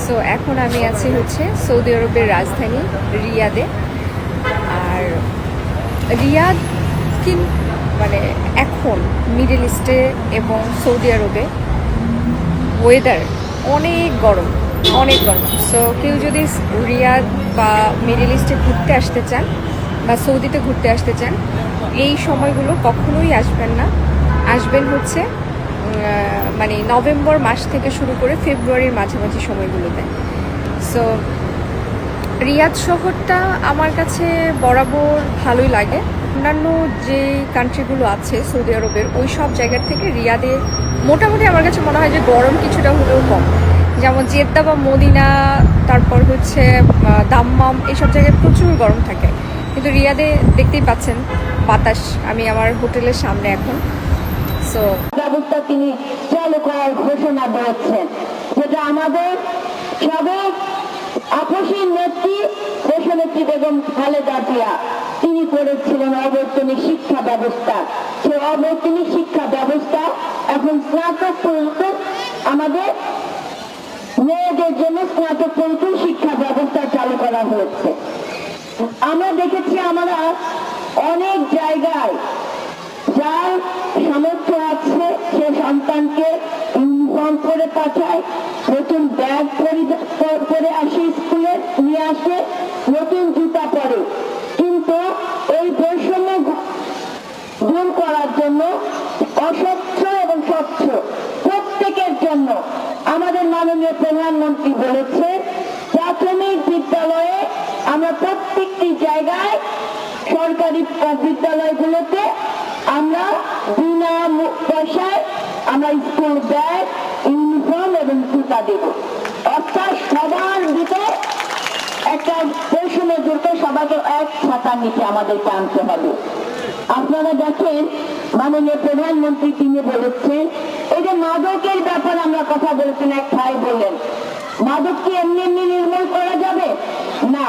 So এখন আমি আছি হচ্ছে সৌদি আরবের রাজধানী রিয়াদে। আর রিয়াদ মানে এখন মিডল ইস্টে এবং সৌদি আরবে ওয়েদার অনেক গরম, অনেক গরম। সো কেউ যদি রিয়াদ বা মিডল ইস্টে ঘুরতে আসতে চান বা সৌদিতে ঘুরতে আসতে চান, এই সময়গুলো কখনোই আসবেন না। আসবেন হচ্ছে মানে নভেম্বর মাস থেকে শুরু করে ফেব্রুয়ারির মাঝামাঝি সময়গুলোতে। সো রিয়াদ শহরটা আমার কাছে বরাবর ভালোই লাগে। অন্যান্য যে কান্ট্রিগুলো আছে সৌদি আরবের, ওই সব জায়গার থেকে রিয়াদে মোটামুটি আমার কাছে মনে হয় যে গরম কিছুটা হলেও কম। যেমন জেদ্দা বা মদিনা, তারপর হচ্ছে দাম্মাম, এইসব জায়গায় প্রচুর গরম থাকে। কিন্তু রিয়াদে দেখতেই পাচ্ছেন বাতাস। আমি আমার হোটেলের সামনে এখন। সো ব্যবস্থা তিনি চালু করার ঘোষণা দিয়েছেন, যেটা আমাদের সাবেক আপসীন নেত্রী দেশনেত্রী বেগম খালেদা জিয়া তিনি করেছিলেন অবৈতনিক শিক্ষা ব্যবস্থা। সেই অবৈতনিক শিক্ষা ব্যবস্থা এখন স্নাতক পর্যন্ত আমাদের মেয়েদের জন্য স্নাতক পর্যন্ত শিক্ষা ব্যবস্থা চালু করা হয়েছে। আমরা দেখেছি আমরা অনেক জায়গায় যার সামর্থ্য আছে সে সন্তানকে ইউনিফর্ম করে পাঠায়, নতুন ব্যাগ পরে আসে, স্কুলে নিয়ে আসে, নতুন জুতা পরে। কিন্তু এই বৈষম্য দূর করার জন্য অস্বচ্ছ এবং স্বচ্ছ প্রত্যেকের জন্য আমাদের মাননীয় প্রধানমন্ত্রী বলেছে, প্রাথমিক বিদ্যালয়ে আমরা প্রত্যেকটি জায়গায় সরকারি বিদ্যালয়গুলোতে আমরা বিনা পয়সায় আমরা স্কুল ব্যাগ, ইউনিফর্ম এবং জুতা দেব। অর্থাৎ সবার ভিতরে একটা বৈষম্য দূর করে সবাইকে এক ছাতার নিচে আমাদেরকে আনতে হবে। আপনারা দেখেন মাননীয় প্রধানমন্ত্রী তিনি বলেছেন, এই যে মাদকের ব্যাপারে আমরা কথা বলেছেন, এক ভাই বললেন মাদক কি এমনি এমনি নির্মূল করা যাবে না,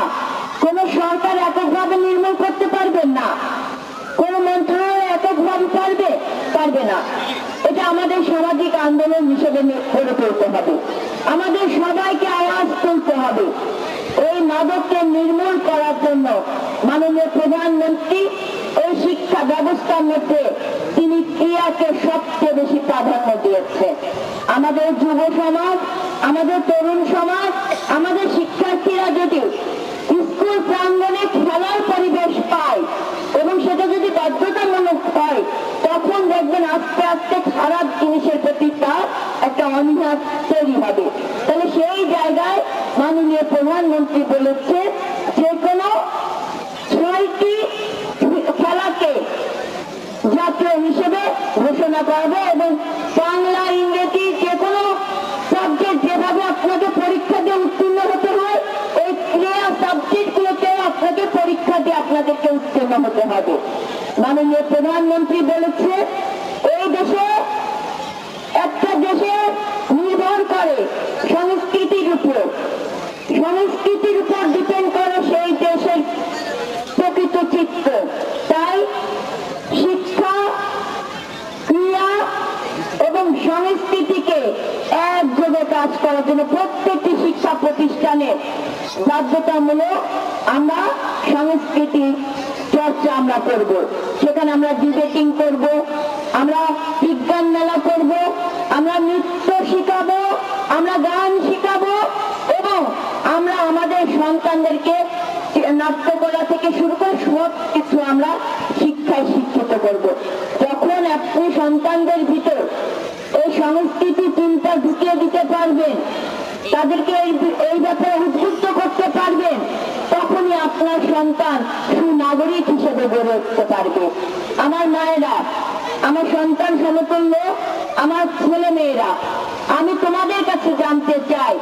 কোন সরকার এককভাবে নির্মূল করতে পারবে না, কোন মন্ত্রণালয় এককভাবে পারবে না। এটা আমাদের সামাজিক আন্দোলন হিসেবে গড়ে তুলতে হবে, আমাদের সবাইকে আওয়াজ তুলতে হবে। এই মাদককে নির্মূল করার জন্য মাননীয় প্রধানমন্ত্রী এই শিক্ষা ব্যবস্থার মধ্যে তিনি ক্রিয়াকে সবচেয়ে বেশি প্রাধান্য দিয়েছেন। আমাদের যুব সমাজ, আমাদের তরুণ সমাজ, আমাদের শিক্ষার্থীরা যদি স্কুল প্রাঙ্গণে খেলার পরিবেশ পায় এবং সেটা যদি বাধ্যতামূলক হয়, তখন দেখবেন আস্তে আস্তে খারাপ জিনিসের প্রতি তার একটা অনীহা তৈরি হবে। তাহলে সেই জায়গায় মাননীয় প্রধানমন্ত্রী বলেছে যে কোনো 6টি খেলাকে জাতীয় হিসেবে ঘোষণা করবে এবং বাংলা, ইংরেজি যে কোনো সাবজেক্ট যেভাবে আপনাকে পরীক্ষা দিয়ে উত্তীর্ণ হতে হয়, ওই ক্রিয়া সাবজেক্ট গুলোতে আপনাকে পরীক্ষা দিয়ে আপনাদেরকে উত্তীর্ণ হতে হবে। মাননীয় প্রধানমন্ত্রী বলেছে, এই দেশে একটা দেশে নির্ভর করে সংস্কৃতির উপর, সংস্কৃতির উপর ডিপেন্ড করে সেই দেশের প্রকৃত চিত্র। তাই শিক্ষা, ক্রিয়া এবং সংস্কৃতিকে একযোগে কাজ করার জন্য প্রত্যেকটি শিক্ষা প্রতিষ্ঠানে বাধ্যতামূলক আমরা সংস্কৃতি চর্চা আমরা করব। সেখানে আমরা ডিবেটিং করব, আমরা বিজ্ঞান মেলা করব, আমরা নৃত্য শিখাবো, আমরা গান শিখাবো এবং আমরা আমাদের সন্তানদেরকে নাট্যকলা থেকে শুরু করে সব কিছু আমরা শিক্ষায় শিক্ষিত করব। যখন আপনি সন্তানদের ভিতর এই সংস্কৃতি চিন্তা ঢুকিয়ে দিতে পারবেন, তাদেরকে এই ব্যাপারে উদ্বুদ্ধ করতে পারবেন, তখনই আপনার সন্তান সুনাগরিক হিসেবে গড়ে উঠতে পারবে। আমার মায়েরা, আমার সন্তান সমতুল্য আমার ছেলে মেয়েরা, আমি তোমাদের কাছে জানতে চাই,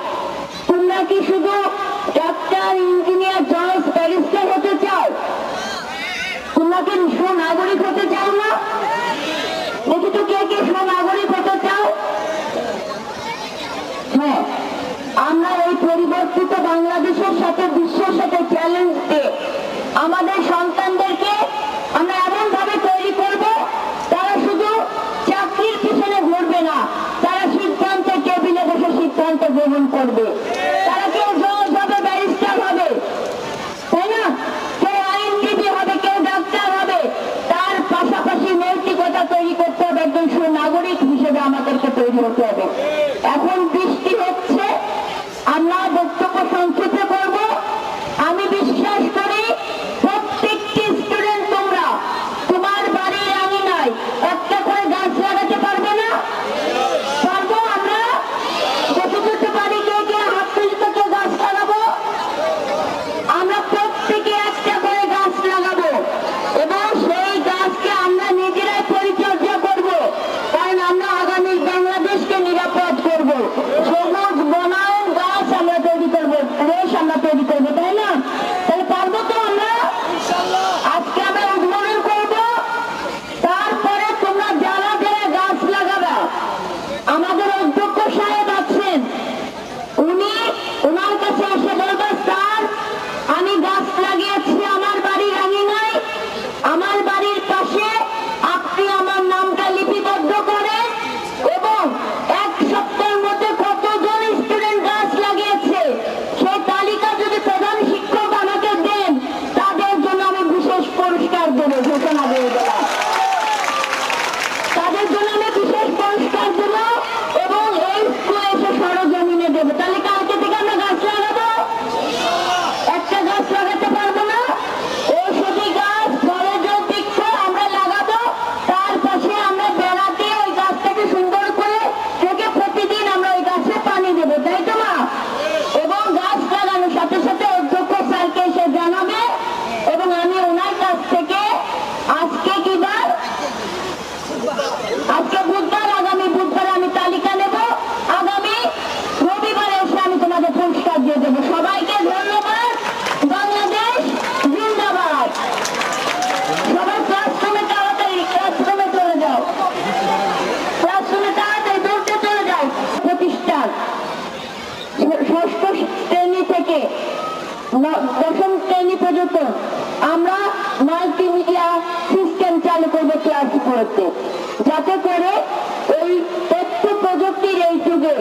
তোমরা কি শুধু ডাক্তার, ইঞ্জিনিয়ার, জজ, ব্যারিস্টার হতে চাও? তোমরা কি সুনাগরিক হতে চাও না? দেখি তো কে কে সুনাগরিক হতে চাও? হ্যাঁ, আমরা এই পরিবর্তিত বাংলাদেশের সাথে, বিশ্বের সাথে চ্যালেঞ্জ দিয়ে আমাদের সন্তানদেরকে আমরা এমন ভাবে তৈরি করব, তারা শুধু চাকরির পিছনে ঘুরবে গ্রহণ করবে। তারা কেউ জজ হবে, ব্যারিস্টার হবে, তাই না? কেউ আইনজীবী হবে, কেউ ডাক্তার হবে। তার পাশাপাশি নৈতিকতা তৈরি করতে হবে, একজন সুনাগরিক হিসেবে আমাদেরকে তৈরি হতে হবে। এখন বৃষ্টি হচ্ছে, আমরা বক্তব্য সংক্ষেপে করব। আমি বিশ্বাস করি প্রত্যেকটি স্টুডেন্ট তোমরা তোমার বাড়ির আঙিনায় একটা করে গাছ লাগাতে পারবে না? পারবো আমরা? বসে বসে বাড়ি গিয়ে গিয়ে হাত তুলতে তো গাছ লাগাবো। আমরা প্রত্যেকে একটা করে গাছ লাগাবো এবং সেই গাছকে আমরা নিজেরাই পরিচর্যা করব, কারণ আমরা আগামী বাংলাদেশকে নিরাপদ করব। সবুজ বনায়ন গাছ আমরা তৈরি করবো, দেশ আমরা তৈরি করবো, তাই না? তাহলে পারবো তো আমরা? আজকে আমরা উদ্বোধন করব। তারপরে তোমরা যারা যারা গাছ লাগাবা, আমাদের অধ্যক্ষ সাহেব আছেন, ওনার কাছে এসে বলবে, স্যার আমি গাছ লাগিয়েছি আমার বাড়ির আঙিনায়, আমার বাড়ির পাশে, আপনি আমার নামটা লিপিবদ্ধ করেন এবং এক সপ্তাহের মধ্যে কতজন স্টুডেন্ট গাছ লাগিয়েছে সেই তালিকা যদি প্রধান শিক্ষক আমাকে দেন, তাদের জন্য আমি বিশেষ পুরস্কার দেবো, ঘোষণা দিয়ে দিলাম। তাদের জন্য আমি বিশেষ পুরস্কার দেব এবং এই স্কুলে এসে সরজমিনে দেবো। তাহলে কালকে থেকে আমরা গাছ লাগাবো। একটা গাছ লাগাতে পারবো না? ঔষধি গাছ, ফলজ বৃক্ষ আমরা লাগাবো, তার পাশে আমরা বেড়া দিয়ে ওই গাছটাকে সুন্দর করে থেকে প্রতিদিন আমরা ওই গাছে পানি দেবো, তাই তো মা? এবং গাছ লাগানোর সাথে সাথে অধ্যক্ষ স্যারকে এসে জানাবে এবং আমি ওনার কাছ থেকে আজকে কি বার? আজকে বুধবার, আগামী বুধবার আমি তালিকা নেব, আগামী রবিবারে এসে আমি তোমাদের পুরস্কার দিয়ে দেবো। সবাইকে ধন্যবাদ। বাংলাদেশ জিন্দাবাদ। সবাই ক্লাসরুমে তাড়াতাড়ি ক্লাসরুমে চলে যাও, ক্লাসরুমে তাড়াতাড়ি দৌড়তে চলে যাও। প্রতিষ্ঠান ষষ্ঠ শ্রেণী থেকে দশম শ্রেণী পর্যন্ত আমরা মাল্টিমিডিয়া সিস্টেম চালু করবো ক্লাস করতে, যাতে করে এই তথ্য প্রযুক্তির এই যুগে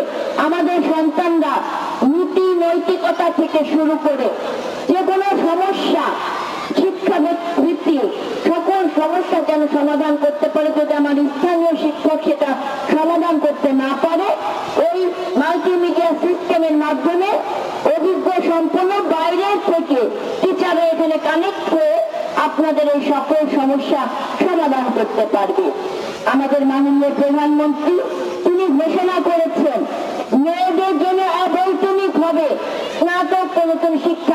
আমাদের সন্তানরা নীতি নৈতিকতা থেকে শুরু করে যে কোনো সমস্যা, শিক্ষা ভিত্তিক সকল সমস্যা যেন সমাধান করতে পারে। যদি আমার স্থানীয় শিক্ষক সেটা সমাধান করতে না পারে, এই মাল্টিমিডিয়া সিস্টেমের মাধ্যমে অভিজ্ঞ সম্পন্ন বাইরের থেকে টিচাররা এখানে কানেক্ট হয়ে আপনাদের এই সকল সমস্যা সমাধান করতে পারবে। আমাদের মাননীয় প্রধানমন্ত্রী তিনি ঘোষণা করেছেন মেয়েদের জন্য অবৈতনিক হবে স্নাতক শিক্ষা।